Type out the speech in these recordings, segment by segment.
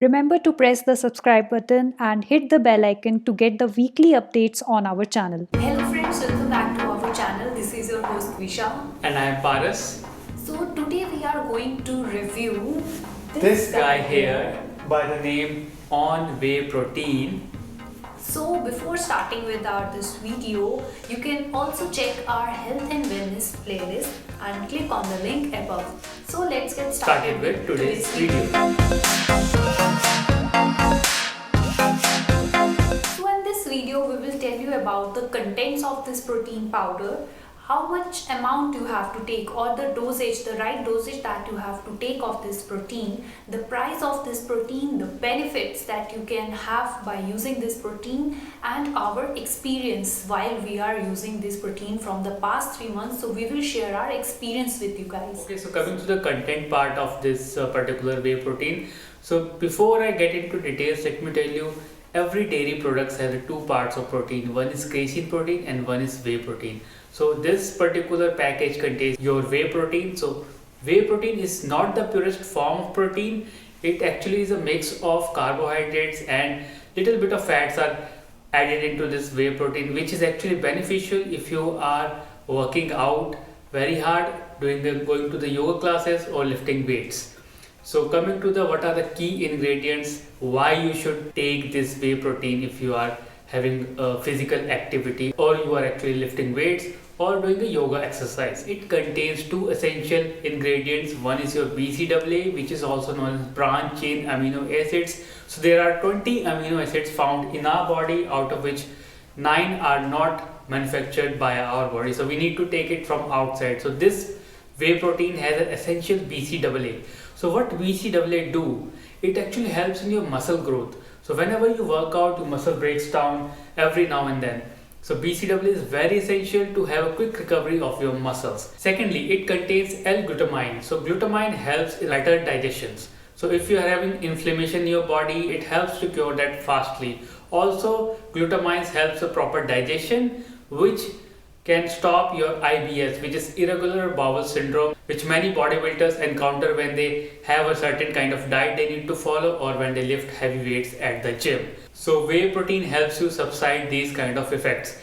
Remember to press the subscribe button and hit the bell icon to get the weekly updates on our channel. Hello friends, welcome back to our channel. This is your host Visha. And I am Paras. So today we are going to review This guy here by the name on Whey Protein. So before starting with this video, you can also check our health and wellness playlist and click on the link above. So let's get started with today's video. So in this video, we will tell you about the contents of this protein powder, how much amount you have to take or the dosage, the right dosage that you have to take of this protein, the price of this protein, the benefits that you can have by using this protein, and our experience while we are using this protein from the past 3 months. So we will share our experience with you guys. Okay, so coming to the content part of this particular whey protein. So before I get into details, let me tell you, every dairy products have two parts of protein. One is casein protein and one is whey protein. So this particular package contains your whey protein. So whey protein is not the purest form of protein. It actually is a mix of carbohydrates and little bit of fats are added into this whey protein, which is actually beneficial if you are working out very hard, going to the yoga classes or lifting weights. So coming to the what are the key ingredients, why you should take this whey protein if you are having a physical activity or you are actually lifting weights or doing a yoga exercise. It contains two essential ingredients. One is your BCAA, which is also known as branch chain amino acids. So there are 20 amino acids found in our body, out of which 9 are not manufactured by our body. So we need to take it from outside. So this whey protein has an essential BCAA. So what BCAA do? It actually helps in your muscle growth. So whenever you work out, your muscle breaks down every now and then. So BCAA is very essential to have a quick recovery of your muscles. Secondly, it contains L-glutamine. So glutamine helps in better digestions. So if you are having inflammation in your body, it helps to cure that fastly. Also, glutamine helps a proper digestion, which can stop your IBS, which is irregular bowel syndrome, which many bodybuilders encounter when they have a certain kind of diet they need to follow or when they lift heavy weights at the gym. So whey protein helps you subside these kind of effects.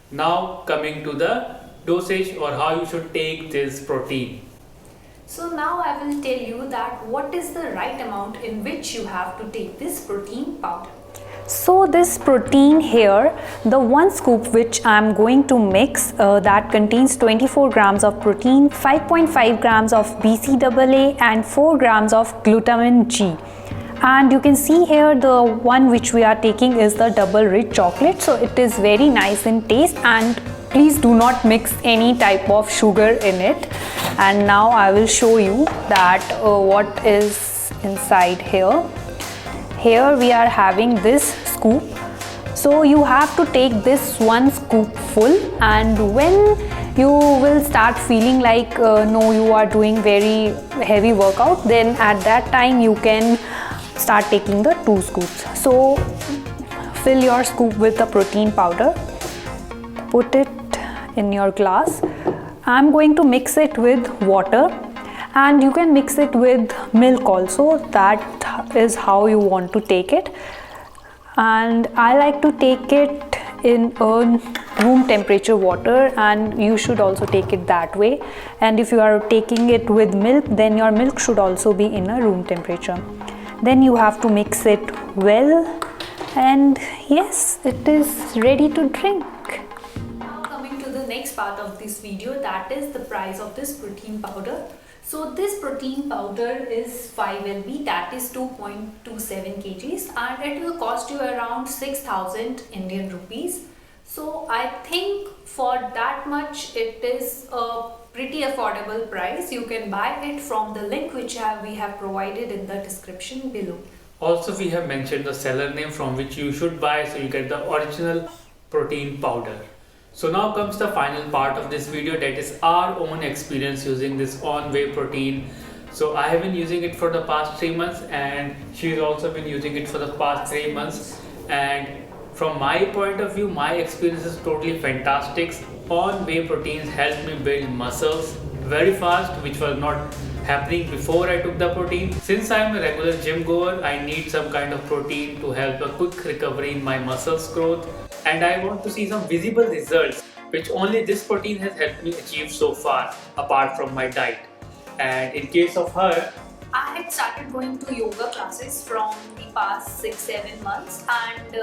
Now coming to the dosage or how you should take this protein. So now I will tell you that what is the right amount in which you have to take this protein powder. So this protein here, the one scoop which I am going to mix that contains 24 grams of protein, 5.5 grams of BCAA and 4 grams of glutamine G. And you can see here the one which we are taking is the double rich chocolate. So it is very nice in taste, and please do not mix any type of sugar in it. And now I will show you that what is inside here. Here we are having this scoop. So you have to take this one scoop full, and when you will start feeling like no, you are doing very heavy workout, then at that time you can start taking the 2 scoops. So fill your scoop with the protein powder, put it in your glass. I'm going to mix it with water, and you can mix it with milk also. That is how you want to take it, and I like to take it in a room temperature water, and you should also take it that way. And if you are taking it with milk, then your milk should also be in a room temperature. Then you have to mix it well, and yes, it is ready to drink. Now coming to the next part of this video, that is the price of this protein powder. So this protein powder is 5 lb, that is 2.27 kgs, and it will cost you around 6,000 Indian rupees. So I think for that much it is a pretty affordable price. You can buy it from the link which we have provided in the description below. Also we have mentioned the seller name from which you should buy, so you get the original protein powder. So now comes the final part of this video, that is our own experience using this on whey protein. So I have been using it for the past 3 months, and she's also been using it for the past 3 months, and from my point of view, my experience is totally fantastic. On whey proteins helped me build muscles very fast, which was not happening before I took the protein. Since I am a regular gym goer, I need some kind of protein to help a quick recovery in my muscles growth, and I want to see some visible results, which only this protein has helped me achieve so far, apart from my diet. And in case of her, I had started going to yoga classes from the past 6-7 months, and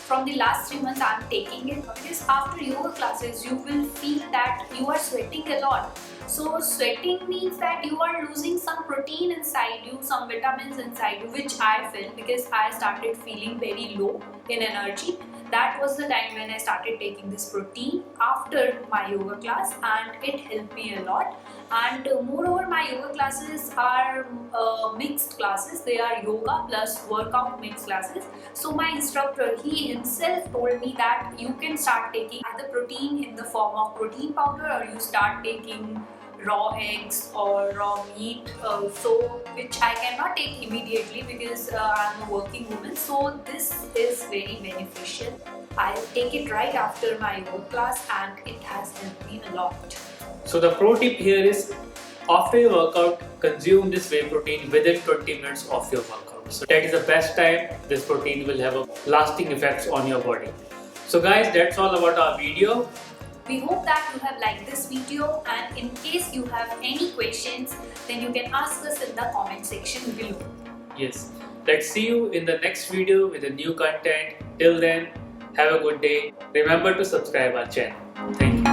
from the last 3 months I'm taking it, because after yoga classes you will feel that you are sweating a lot. So sweating means that you are losing some protein inside you, some vitamins inside you, which I felt because I started feeling very low in energy. That was the time when I started taking this protein after my yoga class, and it helped me a lot. And moreover, my yoga classes are mixed classes. They are yoga plus workout mixed classes. So my instructor, he himself told me that you can start taking either protein in the form of protein powder, or you start taking raw eggs or raw meat, which I cannot take immediately because I'm a working woman. So this is very beneficial. I'll take it right after my yoga class, and it has helped me a lot. so the pro tip here is, after your workout, consume this whey protein within 20 minutes of your workout. So that is the best time this protein will have a lasting effects on your body. So guys, that's all about our video. We hope that you have liked this video, and in case you have any questions, then you can ask us in the comment section below. Yes, let's see you in the next video with a new content. Till then, have a good day. Remember to subscribe our channel. Thank you.